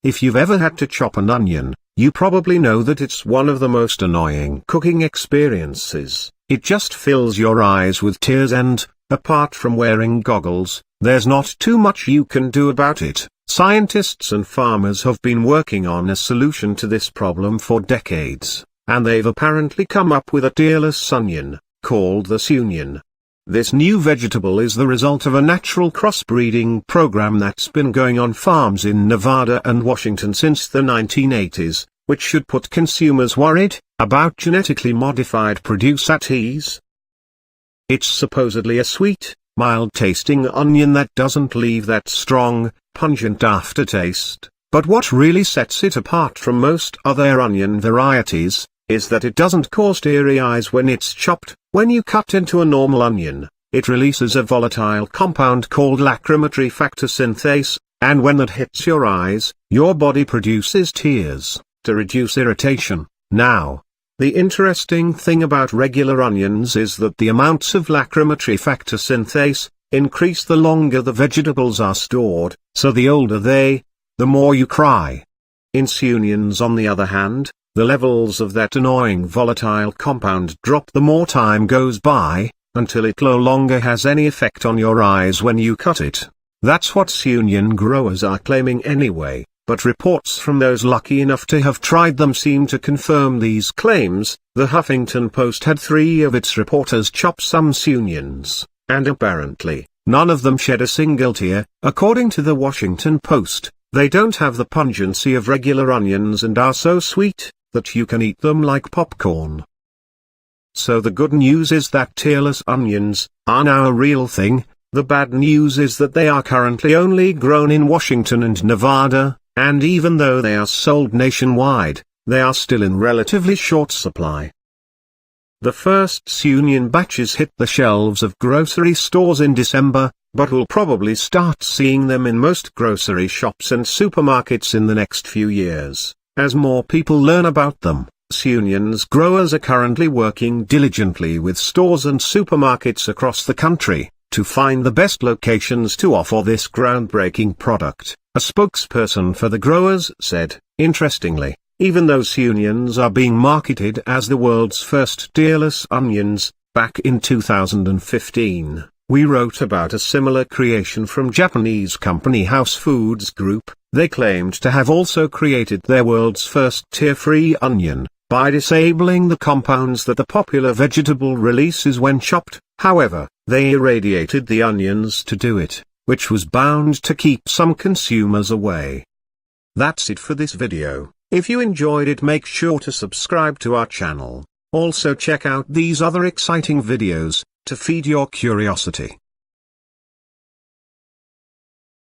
If you've ever had to chop an onion, you probably know that it's one of the most annoying cooking experiences. It just fills your eyes with tears and, apart from wearing goggles, there's not too much you can do about it. Scientists and farmers have been working on a solution to this problem for decades, and they've apparently come up with a tearless onion, called the Sunion. This new vegetable is the result of a natural crossbreeding program that's been going on farms in Nevada and Washington since the 1980s, which should put consumers worried about genetically modified produce at ease. It's supposedly a sweet, mild-tasting onion that doesn't leave that strong, pungent aftertaste, but what really sets it apart from most other onion varieties is that it doesn't cause teary eyes when it's chopped. When you cut into a normal onion, it releases a volatile compound called lacrimatory factor synthase, and when that hits your eyes, your body produces tears to reduce irritation. Now, the interesting thing about regular onions is that the amounts of lacrimatory factor synthase increase the longer the vegetables are stored, so the older they, the more you cry. In Sunions, on the other hand, the levels of that annoying volatile compound drop the more time goes by, until it no longer has any effect on your eyes when you cut it. That's what Sunion growers are claiming anyway, but reports from those lucky enough to have tried them seem to confirm these claims. The Huffington Post had 3 of its reporters chop some Sunions, and apparently, none of them shed a single tear. According to the Washington Post, they don't have the pungency of regular onions and are so sweet that you can eat them like popcorn. So the good news is that tearless onions are now a real thing. The bad news is that they are currently only grown in Washington and Nevada, and even though they are sold nationwide, they are still in relatively short supply. The first Sunion batches hit the shelves of grocery stores in December, but we'll probably start seeing them in most grocery shops and supermarkets in the next few years. As more people learn about them, Sunions growers are currently working diligently with stores and supermarkets across the country to find the best locations to offer this groundbreaking product, a spokesperson for the growers said. Interestingly, even though Sunions are being marketed as the world's first tearless onions, back in 2015, we wrote about a similar creation from Japanese company House Foods Group. They claimed to have also created their world's first tear-free onion, by disabling the compounds that the popular vegetable releases when chopped. However, they irradiated the onions to do it, which was bound to keep some consumers away. That's it for this video. If you enjoyed it, make sure to subscribe to our channel. Also check out these other exciting videos to feed your curiosity.